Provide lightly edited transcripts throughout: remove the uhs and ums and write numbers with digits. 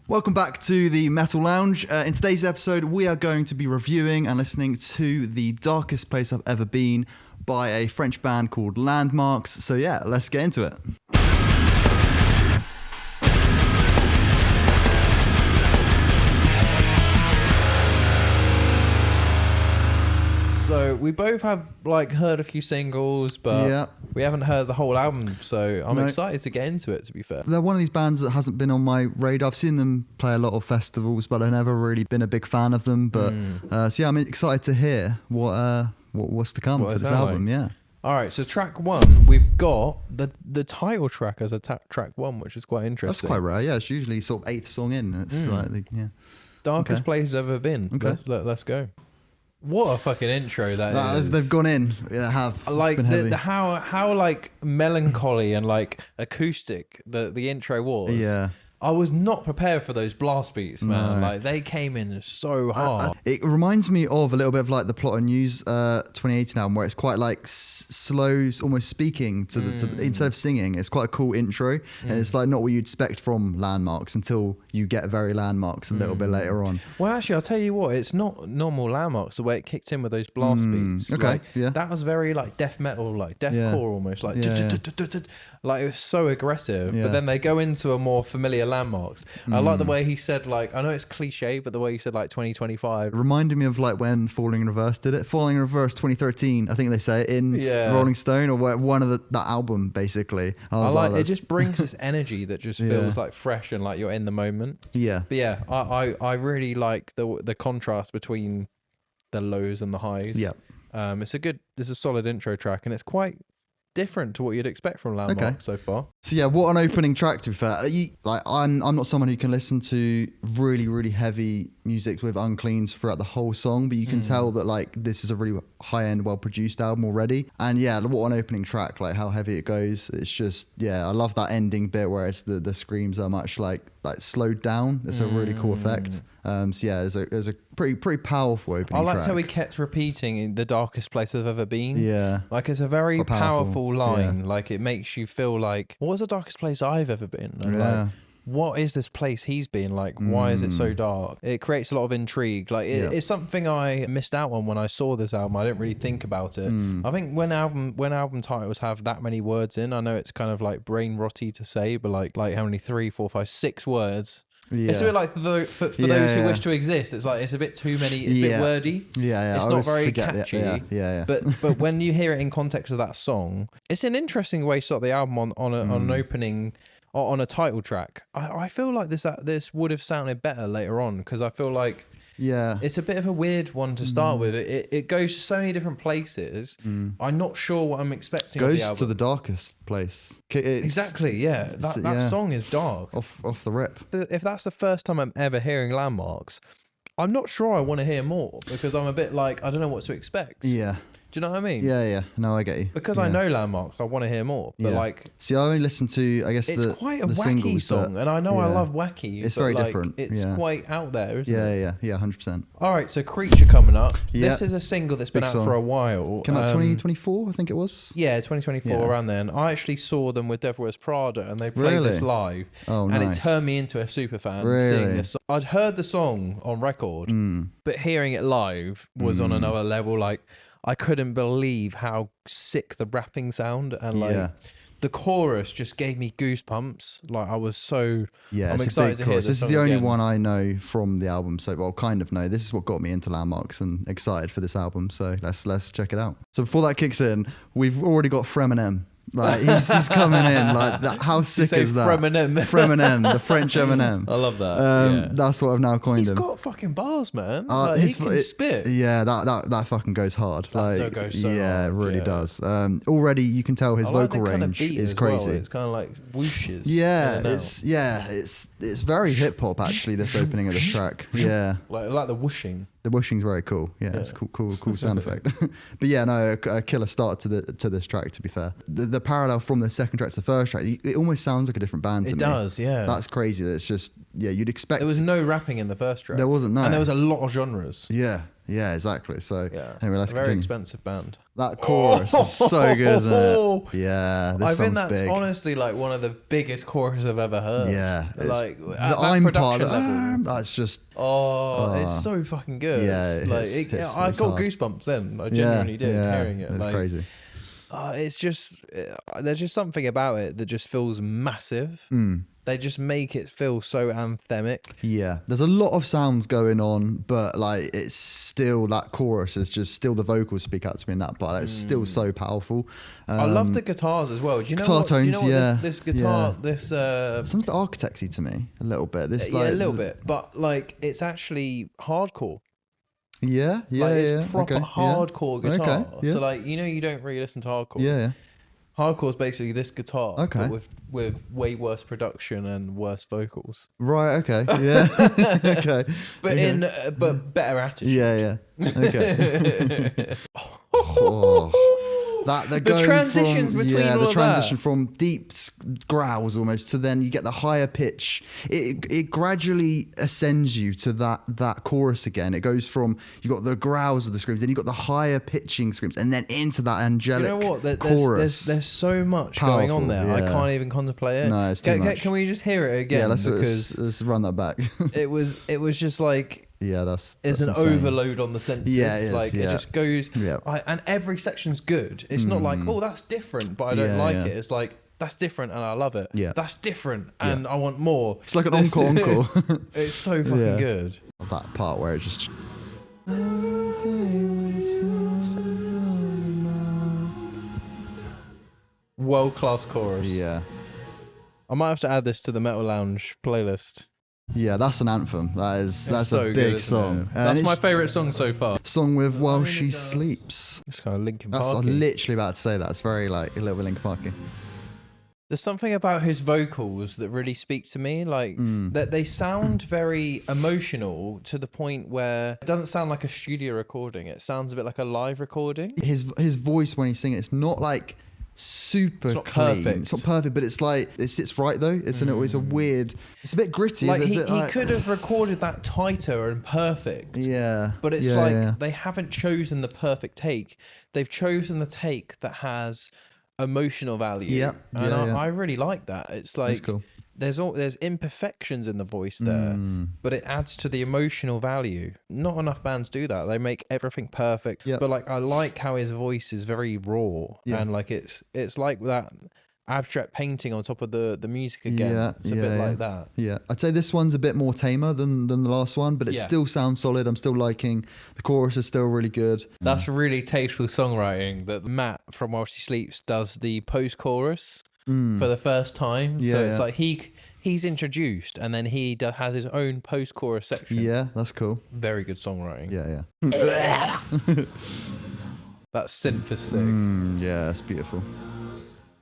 Welcome back to the Metal Lounge. In today's episode, we are going to be reviewing and listening to The Darkest Place I've Ever Been by a French band called LANDMVRKS. So yeah, let's get into it. So we both have heard a few singles, but we haven't heard the whole album. So I'm excited to get into it, to be fair. They're one of these bands that hasn't been on my radar. I've seen them play a lot of festivals, but I've never really been a big fan of them. But so yeah, I'm excited to hear what's to come for this album. Like? Yeah. All right, so track one, we've got the title track as a track one, which is quite interesting. That's quite rare. Yeah, it's usually sort of 8th song in. It's Darkest Place I've Ever Been. Okay. Let's go. What a fucking intro that is. They've gone in. Yeah, have. Like how like melancholy and like acoustic the intro was. Yeah. I was not prepared for those blast beats, man. No. Like they came in so hard. It reminds me of a little bit of like the Plot and News 2018 album, where it's quite like slow, almost speaking to the instead of singing. It's quite a cool intro, and it's like not what you'd expect from LANDMVRKS until you get very LANDMVRKS a little bit later on. Well, actually, I'll tell you what, it's not normal LANDMVRKS the way it kicked in with those blast beats. Okay, like, that was very like death metal, like deathcore almost, like like it was so aggressive. But then they go into a more familiar LANDMVRKS. I like the way he said, like, I know it's cliche, but the way he said like 2025 reminded me of like when Falling in Reverse did it. Falling in Reverse 2013, I think they say it in Rolling Stone, or one of that album basically. I like it. Just brings this energy that just feels like fresh and like you're in the moment. Yeah, but yeah, I really like the contrast between the lows and the highs. Yeah, it's a solid intro track, and it's quite different to what you'd expect from LANDMVRKS so far. So yeah, what an opening track, to be fair. I'm not someone who can listen to really, really heavy music with uncleans throughout the whole song, but you can tell that like this is a really high-end, well-produced album already. And yeah, what an opening track, like how heavy it goes. It's just, I love that ending bit where it's the screams are much like slowed down. It's a really cool effect. So yeah, it's a pretty powerful opening track. I liked how he kept repeating in the darkest place I've ever been. Yeah. Like it's a very powerful line. Yeah. Like it makes you feel like, what was the darkest place I've ever been? And like, what is this place he's been? Like, why is it so dark? It creates a lot of intrigue. Like it's something I missed out on when I saw this album. I didn't really think about it. I think when album titles have that many words in, I know it's kind of like brain rotty to say, but like how many 3, 4, 5, 6 words. Yeah. It's a bit like for those who wish to exist. It's like it's a bit too many. It's a bit wordy. Yeah. It's not very catchy. Yeah. But when you hear it in context of that song, it's an interesting way to start the album on an opening, on a title track. I feel like this would have sounded better later on, because I feel like it's a bit of a weird one to start with. It goes to so many different places. I'm not sure what I'm expecting. Goes of the album. To the darkest place. Exactly, yeah. That song is dark. Off the rip. If that's the first time I'm ever hearing LANDMVRKS, I'm not sure I want to hear more, because I'm a bit like, I don't know what to expect. Yeah. Do you know what I mean? Yeah. No, I get you. Because I know LANDMVRKS, I want to hear more. But like, see, I only listen to, I guess, it's quite a wacky singles, song, and I know I love wacky. It's very different. It's quite out there, isn't it? Yeah, 100%. All right, so Creature coming up. This is a single that's been out for a while. Came out 2024, I think it was. Yeah, 2024, around then. I actually saw them with Devil Wears Prada, and they played this live. Oh, and it turned me into a super fan. Seeing this, I'd heard the song on record, but hearing it live was on another level. Like, I couldn't believe how sick the rapping sound, and like the chorus just gave me goosebumps. Like I was so I'm excited to hear this. This is the only one I know from the album, so kind of know. This is what got me into LANDMVRKS and excited for this album. So let's check it out. So before that kicks in, we've already got FREMINEM. Like he's coming in like that. How sick is that? FREMINEM, the French Eminem. I love that. That's what I've now coined him. He's got fucking bars, man. Like, he can spit. Yeah, that fucking goes hard. That goes so hard. It really does. Already you can tell his vocal range is crazy. Well. It's kind of like whooshes. It's very hip hop actually. This opening of this track. Yeah, like the whooshing. The whooshing's very cool. Yeah, it's cool sound effect. But yeah, no, a killer start to this track. To be fair, the parallel from the second track to the first track, it almost sounds like a different band to me. It does, yeah. That's crazy. That it's just you'd expect. There was no rapping in the first track. There wasn't, no, and there was a lot of genres. Yeah, Yeah, exactly. So anyway, let's very continue. expensive band. That chorus is so good, isn't it? Yeah, this I think song's that's big. honestly like one of the biggest choruses I've ever heard. Yeah, like the at that I'm production part level. that's just it's so fucking good. Yeah, I got hard. goosebumps then. I genuinely did hearing it. It's like, crazy. It's just there's just something about it that just feels massive. They just make it feel so anthemic. Yeah, there's a lot of sounds going on, but like it's still that chorus is just still the vocals speak out to me in that part. It's still so powerful. I love the guitars as well. Do you know guitar what, tones? do you know what this guitar this sounds a bit architecty to me a little bit. This a little bit, but like it's actually hardcore. It's proper hardcore guitar. Okay, So like you don't really listen to hardcore. Yeah. Hardcore is basically this guitar, okay, but with way worse production and worse vocals. Right. Okay. Yeah. Okay. But but better attitude. Yeah. Okay. The transitions between all the transition that. from deep growls almost to then you get the higher pitch. It gradually ascends you to that chorus again. It goes from you got the growls of the screams, then you got the higher pitching screams, and then into that angelic chorus. There's so much Powerful, going on there. I can't even contemplate it. No, it's too much. Can we just hear it again? Yeah, let's run that back. it was just like. Yeah, that's an insane. overload on the senses. Yeah, it is, it just goes, and every section's good. It's not like, oh, that's different, but I don't like it. It's like, that's different and I love it. Yeah. That's different and I want more. It's like an encore. It's so fucking good. That part where it just... World-class chorus. Yeah. I might have to add this to the Metal Lounge playlist. Yeah, that's an anthem. That's so a big good, song. That's my favourite song so far. Song with While She Sleeps. It's kind of Linkin Parky. Parky. I'm literally about to say that. It's very like a little bit Linkin Parky. There's something about his vocals that really speak to me, like that they sound very emotional to the point where it doesn't sound like a studio recording. It sounds a bit like a live recording. His voice when he's singing, it's not like super clean. Perfect. It's not perfect, but it's like it sits right though. It's a weird. It's a bit gritty. Like he could have recorded that tighter and perfect. Yeah. But it's they haven't chosen the perfect take. They've chosen the take that has emotional value. Yeah. And I really like that. It's like cool. There's imperfections in the voice there, but it adds to the emotional value. Not enough bands do that. They make everything perfect. Yep. But like I like how his voice is very raw and like it's like that abstract painting on top of the music again. Yeah, it's a bit like that. Yeah, I'd say this one's a bit more tamer than the last one, but it still sounds solid. I'm still liking the chorus is still really good. That's really tasteful songwriting that Matt from While She Sleeps does the post-chorus for the first time. Yeah, so it's like he's introduced and then he has his own post-chorus section. Yeah, that's cool. Very good songwriting. Yeah. That synth is sick. Yeah, that's beautiful.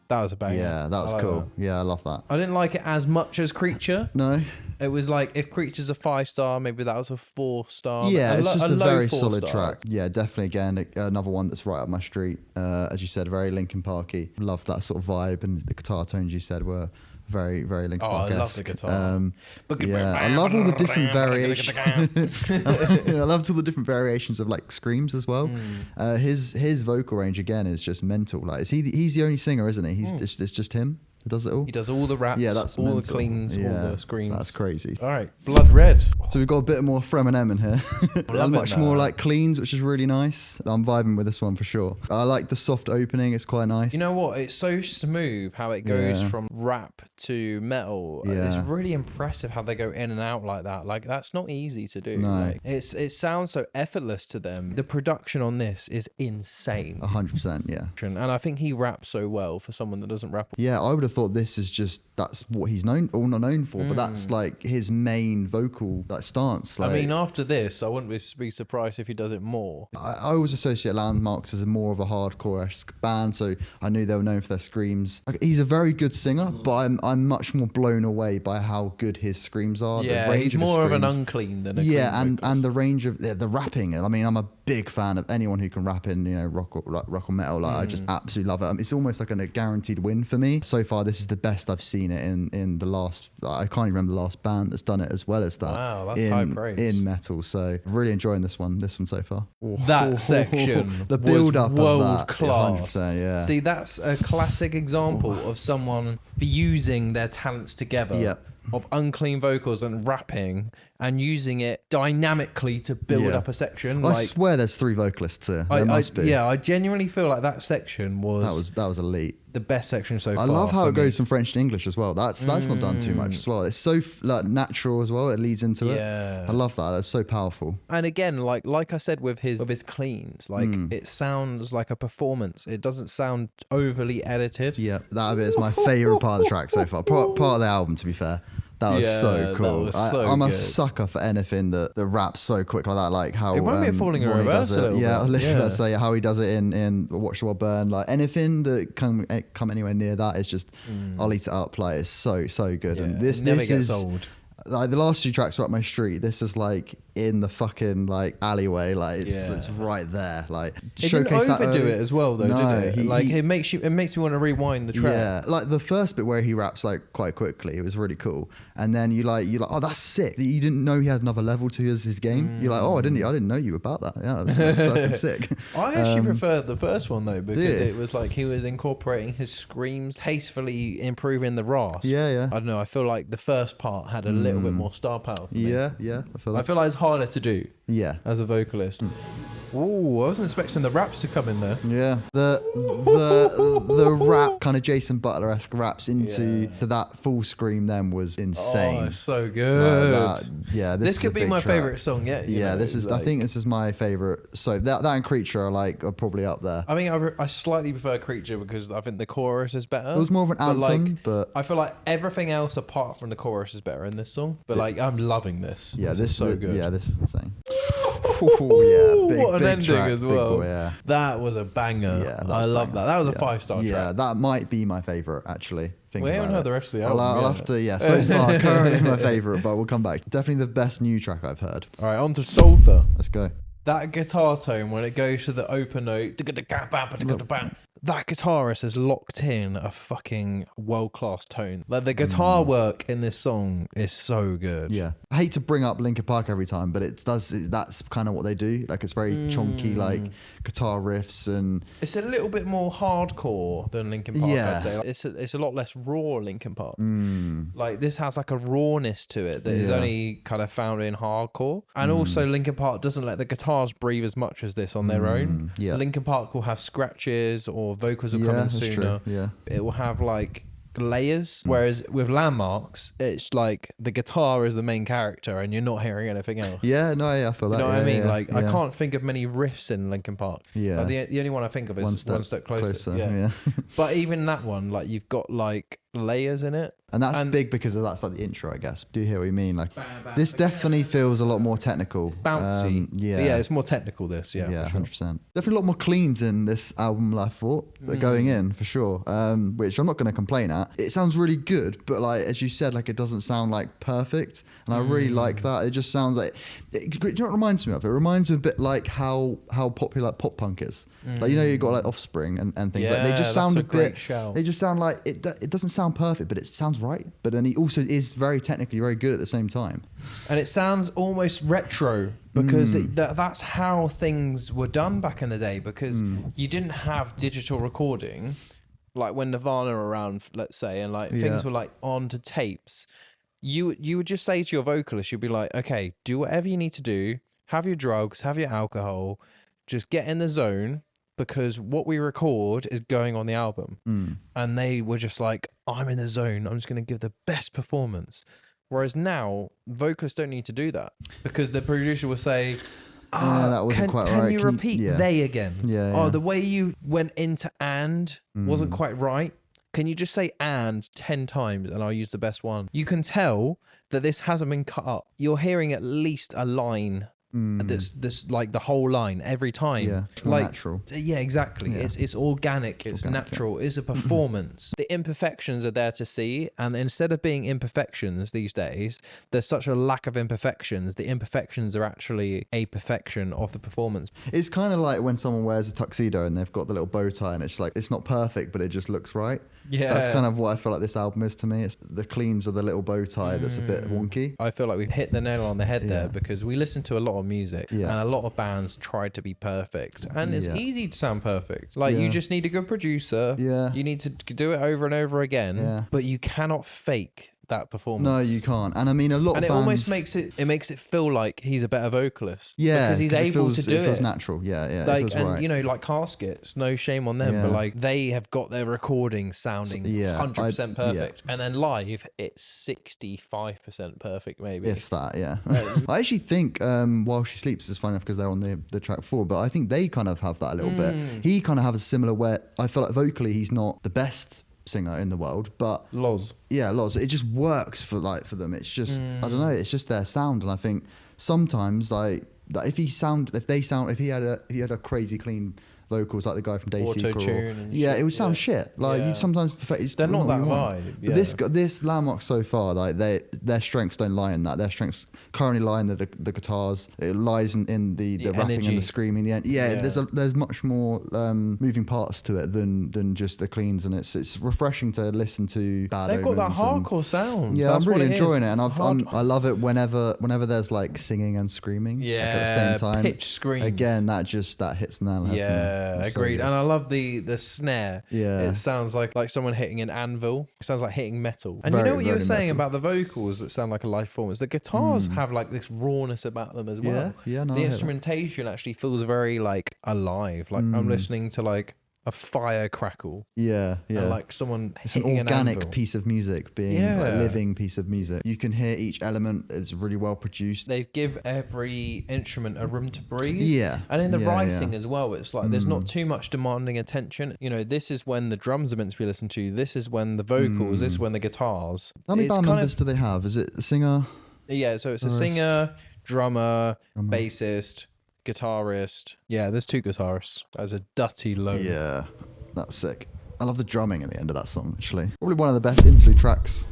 That was a banger. Yeah, that was cool. That. Yeah, I love that. I didn't like it as much as Creature. No. It was like, if Creature's a 5-star, maybe that was a 4-star. Yeah, it's just a very solid stars. track. Yeah, definitely. Again, another one that's right up my street. As you said, very Linkin Parky. Loved that sort of vibe, and the guitar tones you said were very, very Linkin Park. I love the guitar. I love all the different variations. I loved all the different variations of like screams as well. His vocal range again is just mental. Like, he's the only singer, isn't he? It's just him. He does it all. He does all the raps, that's all mental. the cleans, all the screams. That's crazy. All right, Blood Red. So we've got a bit more FREMINEM in here. Much more like cleans, which is really nice. I'm vibing with this one for sure. I like the soft opening. It's quite nice. You know what? It's so smooth how it goes from rap to metal. Yeah. It's really impressive how they go in and out like that. Like, that's not easy to do. No. Like, it sounds so effortless to them. The production on this is insane. 100%, yeah. And I think he raps so well for someone that doesn't rap. Yeah, I would have thought this is just, that's what he's not known for, but that's like his main vocal stance. Like, I mean, after this, I wouldn't be surprised if he does it more. I always associate Landmarks as more of a hardcore-esque band, so I knew they were known for their screams. Like, he's a very good singer, but I'm much more blown away by how good his screams are. Yeah, he's more of an unclean than a clean and the range of the rapping. I mean, I'm a big fan of anyone who can rap in rock or metal. Like, I just absolutely love it. It's almost like a guaranteed win for me. So far, far, this is the best I've seen it in the last. I can't even remember the last band that's done it as well as that. Wow, that's high praise in metal. So really enjoying this one so far. That section, the build up world of that, class. 100%, yeah. See, that's a classic example of someone fusing their talents together. Yep. Of unclean vocals and rapping and using it dynamically to build up a section. I swear there's 3 vocalists here. There must be. Yeah, I genuinely feel like that section was elite. The best section so far. I love how it goes from French to English as well. That's not done too much as well. It's so like natural as well. It leads into it. I love that. It's so powerful. And again, like I said with his cleans, like it sounds like a performance. It doesn't sound overly edited. Yeah, that bit is my favorite part of the track so far. Part of the album, to be fair. That was so cool. I'm a sucker for anything that raps so quick like that. Like how it might be falling in reverse a little bit. Literally, let's say how he does it in Watch the World Burn. Like anything that come anywhere near that is just I'll eat it up. Like it's so good. And this is old. Like the last 2 tracks are up my street. This is like in the fucking like alleyway. Like it's right there. Like it didn't overdo it as well though, did it? Like it makes me want to rewind the track. Yeah, like the first bit where he raps like quite quickly, it was really cool. And then you're like, oh, that's sick. You didn't know he had another level to his game. You're like, oh, I didn't know you about that. Yeah, that's fucking sick. I actually preferred the first one though because it was like he was incorporating his screams, tastefully improving the rasp. Yeah. I don't know. I feel like the first part had a little bit more star power. Yeah. I feel like it's harder to do. Yeah. As a vocalist. Ooh, I wasn't expecting the raps to come in there. Yeah, the rap kind of Jason Butler-esque raps into that full scream then was insane. Oh, it's so good. This could be my favorite song yet. This is. I think this is my favorite. So that and Creature are probably up there. I mean, I slightly prefer Creature because I think the chorus is better. It was more of an anthem, but I feel like everything else apart from the chorus is better in this song. But like, I'm loving this. Yeah, this is so good. Yeah, this is insane. What an ending track, as well. That was a banger. Yeah, I love that. That was a 5-star track. Yeah, that might be my favourite actually. We haven't heard the rest of the album. I'll have to, so far, currently my favourite, but we'll come back. Definitely the best new track I've heard. All right, on to Sulfur. Let's go. That guitar tone when it goes to the open note, that guitarist has locked in a fucking world-class tone. Like the guitar work in this song is so good. Yeah. I hate to bring up Linkin Park every time, but that's kind of what they do. Like it's very chunky, like guitar riffs, and it's a little bit more hardcore than Linkin Park, I'd say. Like, it's a lot less raw Linkin Park. Like this has like a rawness to it that is only kind of found in hardcore. And also Linkin Park doesn't let the guitars breathe as much as this on their own. Yeah. Linkin Park will have scratches or vocals will come in sooner. Yeah. It will have like layers, whereas with Landmarks it's like the guitar is the main character and you're not hearing anything else. I feel that. You know what I mean? I can't think of many riffs in Linkin Park. Like the only one I think of is One Step Closer. But even that one, like you've got like layers in it. And that's big because that's like the intro, I guess. Do you hear what you mean? Like this definitely feels a lot more technical. Bouncy. It's more technical this, for 100%. Definitely a lot more cleans in this album, I thought. They're going in, for sure. Which I'm not going to complain at. It sounds really good, but like, as you said, like it doesn't sound like perfect. And I really like that. It just sounds like, do you know what it reminds me of? It reminds me a bit like how popular like, pop punk is. Like, you know, you've got like Offspring and things like they just sound a bit, they just sound like, it doesn't sound perfect, but it sounds right. But then he also is very technically very good at the same time. And it sounds almost retro because that's how things were done back in the day, because you didn't have digital recording like when Nirvana were around, let's say, and like things were like onto tapes. You would just say to your vocalist, you'd be like, okay, do whatever you need to do, have your drugs, have your alcohol, just get in the zone, because what we record is going on the album. And they were just like, I'm in the zone, I'm just going to give the best performance. Whereas now, vocalists don't need to do that, because the producer will say, that wasn't quite right. Can you repeat they again? Yeah. The way you went into and wasn't quite right. Can you just say and 10 times and I'll use the best one? You can tell that this hasn't been cut up. You're hearing at least a line This like the whole line every time. Yeah, like natural. Yeah, exactly. Yeah. It's organic. It's natural. It's a performance. The imperfections are there to see, and instead of being imperfections these days, there's such a lack of imperfections. The imperfections are actually a perfection of the performance. It's kind of like when someone wears a tuxedo and they've got the little bow tie, and it's like it's not perfect, but it just looks right. Yeah, that's kind of what I feel like this album is to me. It's the cleans of the little bow tie that's a bit wonky. I feel like we've hit the nail on the head there, because we listen to a lot of music and a lot of bands try to be perfect, and it's easy to sound perfect. Like you just need a good producer. You need to do it over and over again, but you cannot fake that performance. No, you can't. And I mean, a lot of bands... And it almost makes it feel like he's a better vocalist. Yeah. Because he's able to do it. It feels natural. Yeah. Like, it feels and right. you know, like Caskets, no shame on them, but like they have got their recording sounding 100% perfect. And then live, it's 65% perfect, maybe. If that, yeah. I actually think While She Sleeps is funny enough because they're on the track 4, but I think they kind of have that a little bit. He kind of has a similar where I feel like vocally he's not the best singer in the world, but Loz, it just works for them. It's just I don't know, it's just their sound. And I think sometimes like if he had a crazy clean vocals like the guy from Daysseeker, it would sound shit. Like you sometimes they're not that vibe. But this Landmark so far, like their strengths don't lie in that. Their strengths currently lie in the guitars. It lies in the rapping energy and the screaming. There's much more moving parts to it than just the cleans, and it's refreshing to listen to. They've got that hardcore sound. Yeah, I'm really enjoying it, and I love it whenever there's like singing and screaming at the same time. Pitch screams. Again, that hits the nail on the head. Agreed. And I love the snare. Yeah. It sounds like someone hitting an anvil. It sounds like hitting metal. And you know what you were saying about the vocals that sound like a live performance? The guitars have like this rawness about them as well. The instrumentation actually feels very like alive. Like I'm listening to like a fire crackle. And like someone it's hitting an organic anvil. piece of music being like a living piece of music. You can hear each element is really well produced. They give every instrument a room to breathe. And in the writing as well, it's like there's not too much demanding attention. You know, this is when the drums are meant to be listened to. This is when the vocals, this is when the guitars. How many band members do they have? Is it a singer? Yeah, so it's a singer, drummer, bassist, guitarist. Yeah, there's 2 guitarists. That's a dutty load. Yeah, that's sick. I love the drumming at the end of that song, actually. Probably one of the best interlude tracks.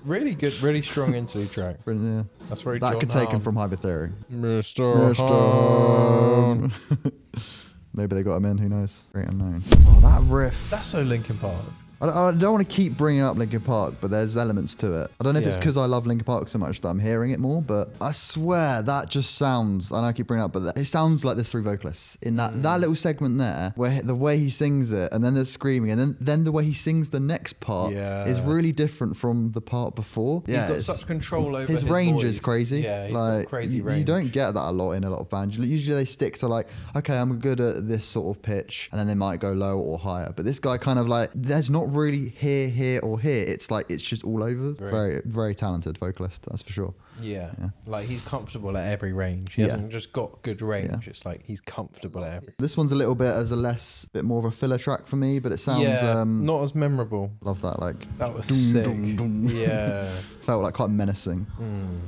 Really good, really strong interlude track. Yeah. That's very that John could take him Hamm. from Hyper Theory. Mr. Hamm. Maybe they got him in, who knows? Great unknown. Oh, that riff. That's so Linkin Park. I don't want to keep bringing up Linkin Park, but there's elements to it. I don't know if it's because I love Linkin Park so much that I'm hearing it more, but I swear that just sounds, and I keep bringing it up, but it sounds like there's 3 vocalists in that little segment there, where the way he sings it, and then there's screaming, and then the way he sings the next part is really different from the part before. He's got such control over his range voice. Is crazy. Yeah, he's got crazy range. You don't get that a lot in a lot of bands. Usually they stick to like, okay, I'm good at this sort of pitch, and then they might go low or higher. But this guy kind of like, there's not really here or here. It's like it's just all over. Very, very talented vocalist, that's for sure. Yeah. Like he's comfortable at every range. He hasn't just got good range. It's like he's comfortable at every. This one's a little bit bit more of a filler track for me, but it sounds not as memorable. Love that, like that was sick. Yeah. Felt like quite menacing.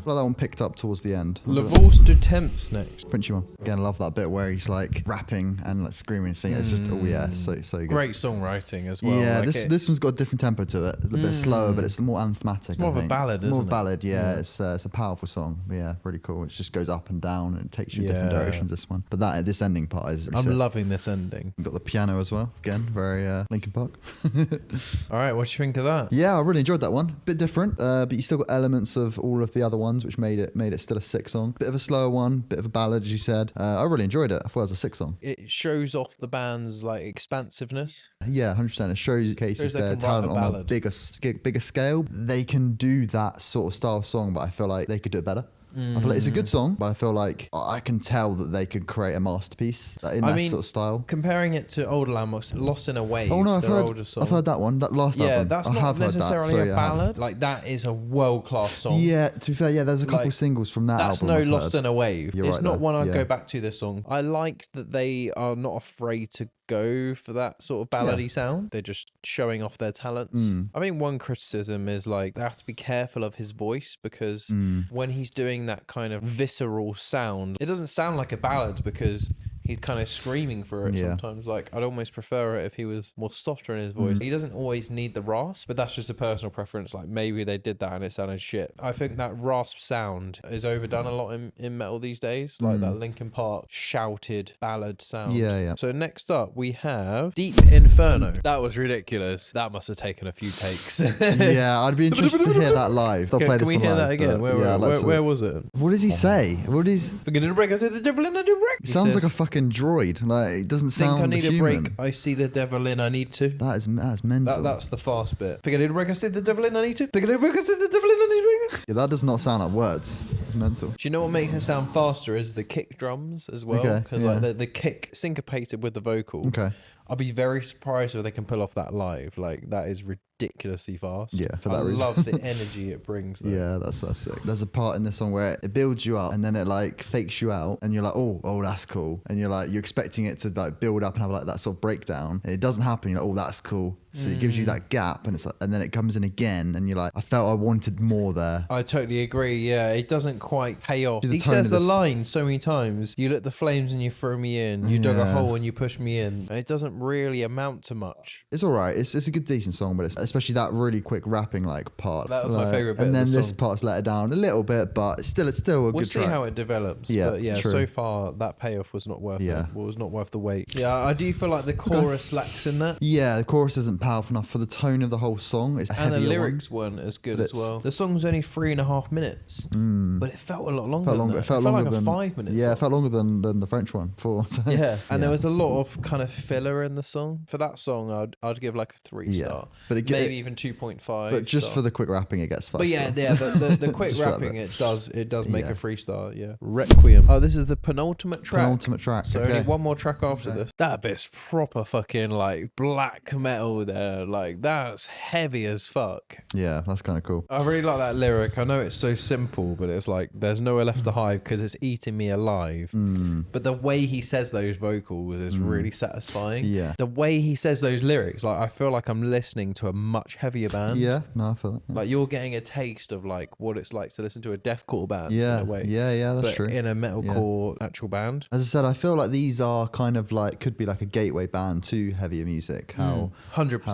Well, that one picked up towards the end. Valse Du Temps next. Frenchy one. Again, I love that bit where he's like rapping and like screaming and singing. It's just so good. Great songwriting as well. Yeah, like this one's got a different tempo to it. A little bit slower, but it's more anthematic. It's more of a ballad, isn't it? More of a ballad, yeah. It's a powerful song. Yeah, really cool. It just goes up and down and it takes you in different directions, this one. But this ending part is really sick. loving this ending. We've got the piano as well. Again, very Linkin Park. All right, what do you think of that? Yeah, I really enjoyed that one. Bit different, but you still got elements of all of the other ones, which made it still a sick song. Bit of a slower one, bit of a ballad, as you said. I really enjoyed it. I thought it was a sick song. It shows off the band's like expansiveness. Yeah, 100%. It showcases their talent on a bigger scale. They can do that sort of style song, but I feel like they could do it better. I feel like it's a good song, but I feel like I can tell that they could create a masterpiece in that sort of style. Comparing it to older Landmarks, Lost in a Wave. Oh no, I've heard that one. That last album. Yeah, that's not necessarily a ballad. Like that is a world-class song. Yeah, to be fair, there's a couple singles from that album. That's no Lost in a Wave. It's not one I'd Yeah. go back to. This song. I like that they are not afraid to go for that sort of ballady sound. They're just showing off their talents. I think one criticism is like they have to be careful of his voice, because when he's doing that kind of visceral sound, it doesn't sound like a ballad because he's kind of screaming for it sometimes. Like, I'd almost prefer it if he was more softer in his voice. He doesn't always need the rasp, but that's just a personal preference. Like, maybe they did that and it sounded shit. I think that rasp sound is overdone a lot in metal these days. Like that Linkin Park shouted ballad sound. So next up, we have Deep Inferno. That was ridiculous. That must have taken a few takes. I'd be interested to hear that live. Can we hear that again? Where was it? What does he say? What is... Beginning to break, I said the devil in a new break. It sounds like a fucking droid. Like, it doesn't sound think I need human. a break. I see the devil in. I need to. That's mental. That's the fast bit. Think I need a break. I see the devil in. I need to. Think I need a break. I see the devil in. I need to. Yeah, that does not sound like words. It's mental. Do you know what makes it sound faster is the kick drums as well, because like the kick syncopated with the vocal. I'll be very surprised if they can pull off that live. Like, that is ridiculously fast. Yeah, for that I reason. love the energy it brings. Though. Yeah, that's sick. There's a part in this song where it builds you up and then it like fakes you out, and you're like, oh, that's cool. And you're expecting it to like build up and have like that sort of breakdown. And it doesn't happen. You're like, oh, that's cool. So it gives you that gap, and it's like, and then it comes in again, and you're like, I felt I wanted more there. I totally agree. Yeah, it doesn't quite pay off. He says the line so many times. You lit the flames and you threw me in. You dug a hole and you pushed me in. And it doesn't really amount to much. It's all right. It's a good, decent song, but it's especially that really quick rapping like part. That was like, my favorite bit. And then of the this song. part's let it down a little bit, but it's still a good We'll see track. how it develops. Yeah, but yeah. true. So far that payoff was not worth it. Was not worth the wait. Yeah, I do feel like the chorus lacks in that. Yeah, the chorus isn't powerful enough for the tone of the whole song. It's a and the heavier lyrics weren't as good as well. The song's only 3.5 minutes, but it felt a lot longer. It felt longer like than 5 minutes. Yeah, it felt longer than the French one. And there was a lot of kind of filler in the song. For that song, I'd give like a 3 star, but maybe even 2.5. But just for the quick rapping, it gets 5. But the quick rapping, it does make a 3 star. Yeah, Requiem. Oh, this is the penultimate track. So only one more track after this. That bit's proper fucking like black metal there. Like, that's heavy as fuck. Yeah, that's kind of cool. I really like that lyric. I know it's so simple, but it's like there's nowhere left to hide because it's eating me alive. But the way he says those vocals is really satisfying. Yeah. The way he says those lyrics, like, I feel like I'm listening to a much heavier band. Yeah, no, I feel that. Yeah. Like, you're getting a taste of like what it's like to listen to a deathcore band. Yeah, in a way. Yeah, that's but true. In a metalcore actual band. As I said, I feel like these are kind of like, could be like a gateway band to heavier music. 100%.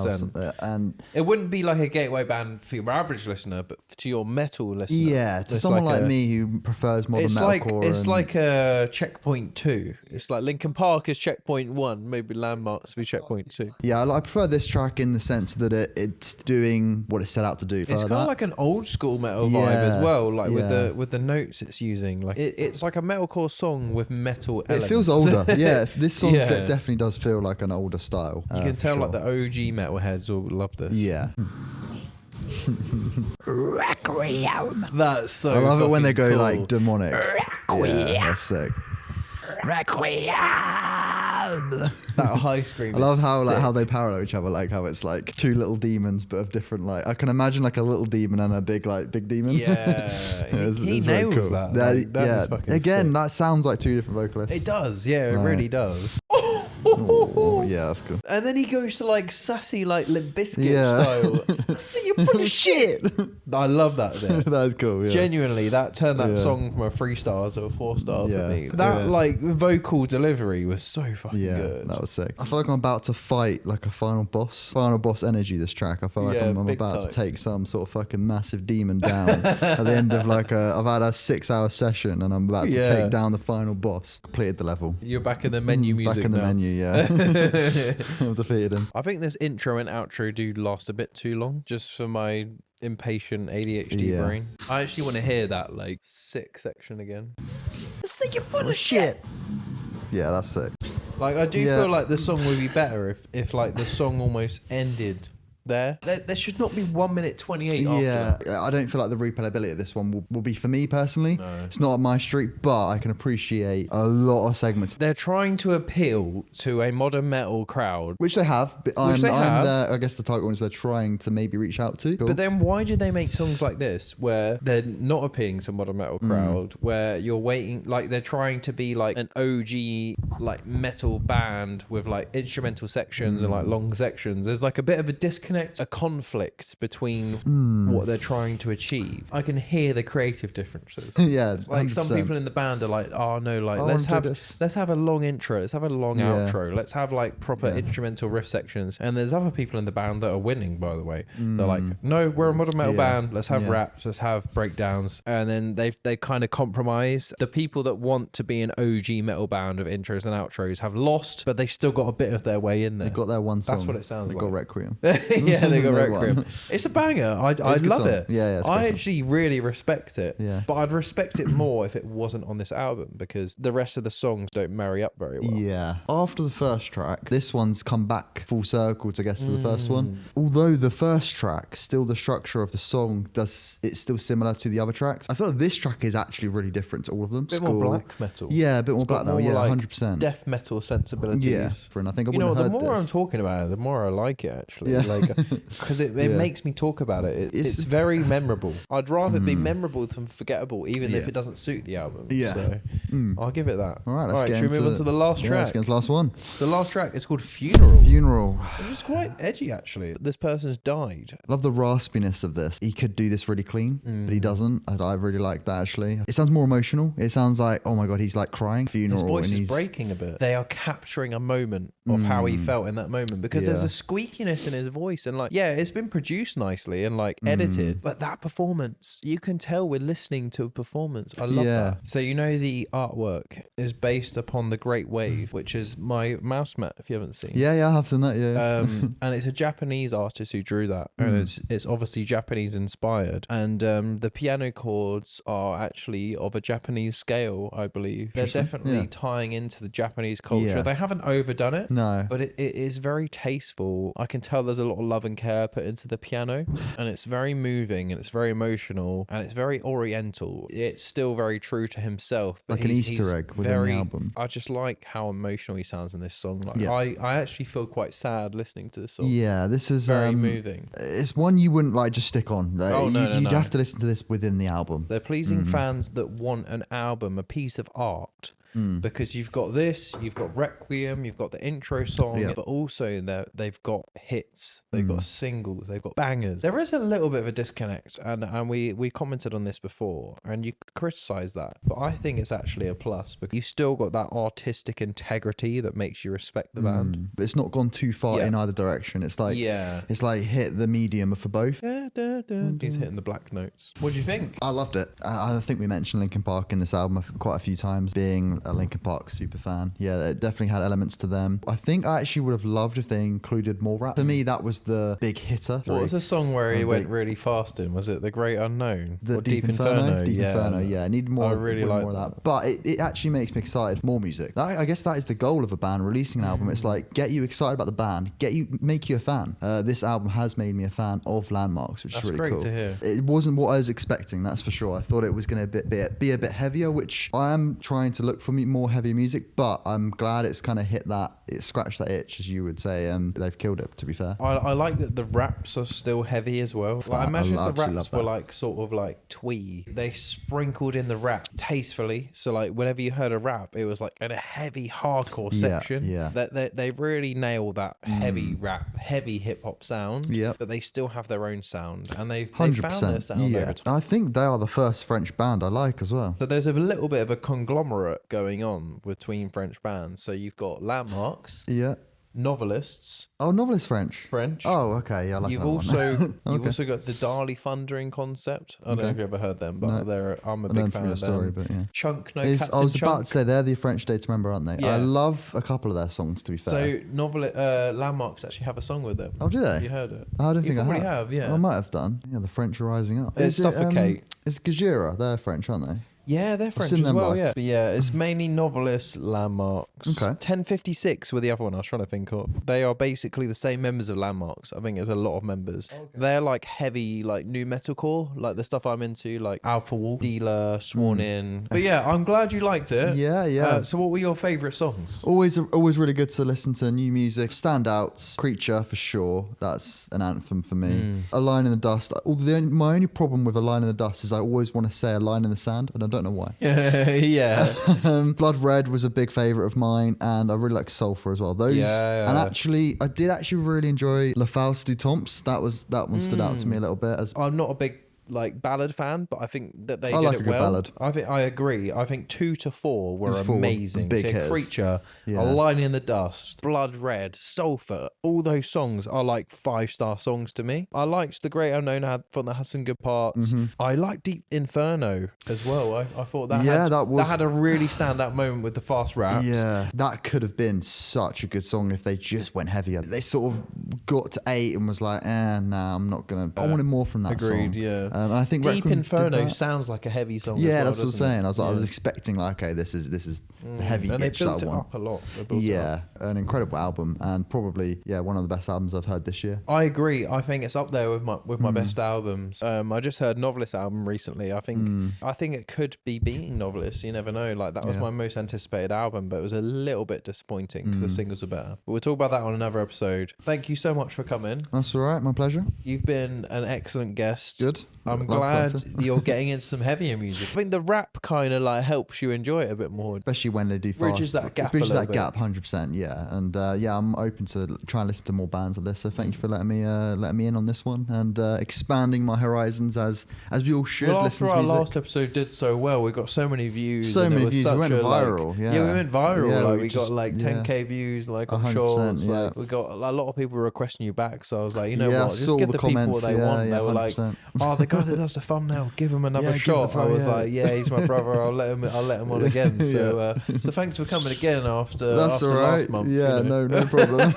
And it wouldn't be like a gateway band for your average listener, but to your metal listener. Yeah, to someone like me who prefers more than metalcore. It's like a Checkpoint 2. It's like Linkin Park is Checkpoint 1, maybe Landmarks be Checkpoint 2. Yeah, I prefer this track in the sense that it's doing what it set out to do. It's kind of like an old school metal vibe as well, like with the notes it's using. Like it's like a metalcore song with metal elements. It feels older. Yeah, this song definitely does feel like an older style. You can tell like the OG metalheads will love this. Yeah. Requiem. That's so. I love it when they go cool. like demonic. Requiem. Yeah, that's sick. Requiem. That high scream. I love how they parallel each other, like how it's like two little demons but of different, like I can imagine like a little demon and a big demon. Yeah, he nails cool. that. Yeah, again, sick. that sounds like two different vocalists. It does. Yeah, it really does. Oh, yeah, that's cool. And then he goes to like sassy, like Limp Bizkit style. See, you're full of shit. I love that bit. That's cool. Yeah. Genuinely, that turned that song from a 3 star to a 4 star for me. That like vocal delivery was so fucking good. That was sick. I feel like I'm about to fight like a final boss energy. This track, I feel like I'm about to take some sort of fucking massive demon down at the end of like I've had a 6-hour session and I'm about to take down the final boss. Completed the level. You're back in the menu music back in the now. menu. Yeah. I've defeated him. I think this intro and outro do last a bit too long, just for my impatient ADHD brain. I actually want to hear that like sick section again. So you're full of shit. Yeah, that's sick. Like I do feel like the song would be better if like the song almost ended there. There should not be 1 minute 28 after that. I don't feel like the replayability of this one will be for me personally. No. It's not up my street, but I can appreciate a lot of segments. They're trying to appeal to a modern metal crowd. Which they have. But I guess the title ones they're trying to maybe reach out to. Cool. But then why do they make songs like this where they're not appealing to a modern metal crowd, where you're waiting, like they're trying to be like an OG like metal band with like instrumental sections and like long sections? There's like a bit of a disconnect, a conflict between what they're trying to achieve. I can hear the creative differences. Yeah, like 100%. some people in the band are like, oh no, like let's have a long intro, let's have a long outro, let's have like proper instrumental riff sections. And there's other people in the band that are winning, by the way. They're like, no, we're a modern metal band, let's have raps, let's have breakdowns. And then they kind of compromise. The people that want to be an OG metal band of intros and outros have lost, but they still got a bit of their way in there. They got their one song. That's what it sounds like. They got Requiem. Yeah, they got Requiem. It's a banger. I love it. Yeah, I actually really respect it. Yeah. But I'd respect it more if it wasn't on this album, because the rest of the songs don't marry up very well. Yeah. After the first track, this one's come back full circle to guess to the first one. Although the first track, still the structure of the song it's still similar to the other tracks. I feel like this track is actually really different to all of them. A bit more black metal. Yeah, a bit more black metal. Yeah, like 100%. Death metal sensibilities. Yeah. And I think I would have the heard more this. I'm talking about it, the more I like it actually. Yeah. Like, because it makes me talk about it. It's very memorable. I'd rather it be memorable than forgettable, even if it doesn't suit the album. Yeah. So I'll give it that. All right, let's get should we move on to the last track? Let's get into the last one. The last track is called Funeral. Funeral. Which is quite edgy actually. This person's died. I love the raspiness of this. He could do this really clean, but he doesn't. I really like that actually. It sounds more emotional. It sounds like, oh my God, he's like crying. Funeral. His voice is breaking a bit. They are capturing a moment of how he felt in that moment, because there's a squeakiness in his voice, and like, it's been produced nicely and like edited, but that performance, you can tell we're listening to a performance. I love that. So the artwork is based upon the Great Wave, which is my mouse mat, if you haven't seen. Yeah, I have seen that. Yeah. And it's a Japanese artist who drew that, and it's obviously Japanese inspired, and the piano chords are actually of a Japanese scale, I believe. They're definitely tying into the Japanese culture. Yeah. They haven't overdone it. No. But it is very tasteful. I can tell there's a lot of love and care put into the piano, and it's very moving, and it's very emotional, and it's very oriental. It's still very true to himself. But like an Easter egg within the album. I just like how emotional he sounds in this song. Like I actually feel quite sad listening to this song. Yeah, this is very moving. It's one you wouldn't like just stick on. You'd have to listen to this within the album. They're pleasing fans that want an album, a piece of art. Because you've got this, you've got Requiem, you've got the intro song, but also they've got hits, they've got singles, they've got bangers. There is a little bit of a disconnect, and we commented on this before, and you criticise that, but I think it's actually a plus, because you've still got that artistic integrity that makes you respect the band. But it's not gone too far in either direction. It's like it's like hit the medium for both. He's hitting the black notes. What do you think? I loved it. I think we mentioned Linkin Park in this album quite a few times, being a Linkin Park super fan. Yeah, it definitely had elements to them. I think I actually would have loved if they included more rap. For me, that was the big hitter. What was the song where he went really fast in? Was it The Great Unknown? The Deep Inferno? Deep Inferno, yeah. I need more, I really like more of that. But it actually makes me excited for more music. I guess that is the goal of a band releasing an album. It's like, get you excited about the band, make you a fan. This album has made me a fan of Landmarks, which is really cool. That's great to hear. It wasn't what I was expecting, that's for sure. I thought it was going to be a bit heavier, which I am trying to look for more heavy music, but I'm glad it's kind of scratched that itch, as you would say, and they've killed it, to be fair. I like that the raps are still heavy as well. Like, I imagine if the raps were like sort of like twee, they sprinkled in the rap tastefully, so like whenever you heard a rap, it was like in a heavy hardcore section. They really nailed that heavy rap, heavy hip hop sound, but they still have their own sound, and they've found their sound over time. I think they are the first French band I like as well. So there's a little bit of a conglomerate going on between French bands. So you've got Landmarks, Novelists. Oh, Novelist French. Oh, okay. Yeah, I like you've that also one. You've also got the Dali Thundering Concept. I don't know if you've ever heard them, but I'm a big fan of them. But yeah. Chunk, I was about to say they're the French Day to Remember, aren't they? Yeah. I love a couple of their songs, to be fair. So Landmarks actually have a song with them. Oh, do they? Have you heard it? I don't think I have. Yeah, I might have done. Yeah, the French are rising up. It's Suffocate. It's Gajira. They're French, aren't they? Yeah, they're French as well, yeah. But yeah, it's mainly Novelist, Landmarks. Okay. 1056 were the other one I was trying to think of. They are basically the same members of Landmarks. I think there's a lot of members. Okay. They're like heavy, like new metalcore, like the stuff I'm into, like Alpha Wolf, Dealer, Sworn In. But yeah, I'm glad you liked it. Yeah. So what were your favourite songs? Always really good to listen to new music. Standouts, Creature for sure. That's an anthem for me. A Line in the Dust. My only problem with A Line in the Dust is I always want to say A Line in the Sand, and I don't know why. Yeah. Blood Red was a big favourite of mine, and I really like Sulfur as well. Those, and actually, I did actually really enjoy Valse Du Temps. That one stood out to me a little bit. I'm not a big like ballad fan, but I think that they did like it a good well. Ballad. I agree. I think 2 to 4 were amazing. Big hitters. Creature, A Line in the Dust, Blood Red, Sulfur. All those songs are like 5-star songs to me. I liked The Great Unknown that had some good parts. I liked Deep Inferno as well. I thought that had a really standout moment with the fast raps. Yeah, that could have been such a good song if they just went heavier. They sort of got to 8 and was like, nah, I'm not gonna. I wanted more from that song. Agreed. Yeah. And I think Deep Inferno sounds like a heavy song. Yeah, that's what I'm saying. I was expecting like, okay, this is the heavy and itch they built that it one. up a lot. An incredible album, and probably one of the best albums I've heard this year. I agree. I think it's up there with my best albums. I just heard Novelist album recently. I think it could be beating Novelist. You never know. Like that was my most anticipated album, but it was a little bit disappointing because the singles are better. But we'll talk about that on another episode. Thank you so much for coming. That's all right. My pleasure. You've been an excellent guest. Good. I'm glad you're getting into some heavier music. I think the rap kind of like helps you enjoy it a bit more, especially when they do fast. Bridges that gap. 100%. Yeah, and I'm open to try and listen to more bands like this. So thank you for letting me in on this one and expanding my horizons as we all should. Well, listen after to our music. last episode did so well, we got so many views. We went viral. We went viral. Yeah, we got like 10k views. Like on shorts. Yeah. Like we got a lot of people requesting you back. So I was like, you know what? Just give the comments, people what they want. They were 100%. like, the guy that does the thumbnail, give him another shot. I was like, he's my brother. I'll let him on again. So thanks for coming again after last month. Yeah, no problem.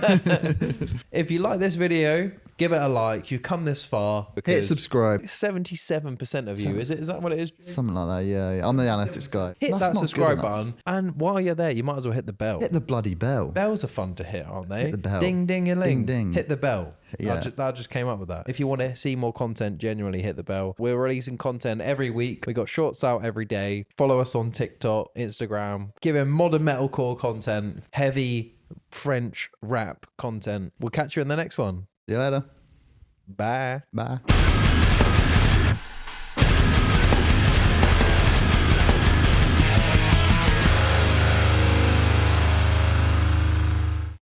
If you like this video, give it a like. You've come this far. Hit subscribe. 77% of you. Is that what it is? Something like that, yeah. I'm the analytics guy. Hit that subscribe button. And while you're there, you might as well hit the bell. Hit the bloody bell. Bells are fun to hit, aren't they? Hit the bell. Ding, ding-a-ling. Ding, ding. Hit the bell. Yeah. That just came up with that. If you want to see more content, genuinely hit the bell. We're releasing content every week. We got shorts out every day. Follow us on TikTok, Instagram. Giving modern metalcore content, heavy French rap content. We'll catch you in the next one. See you later. Bye. Bye.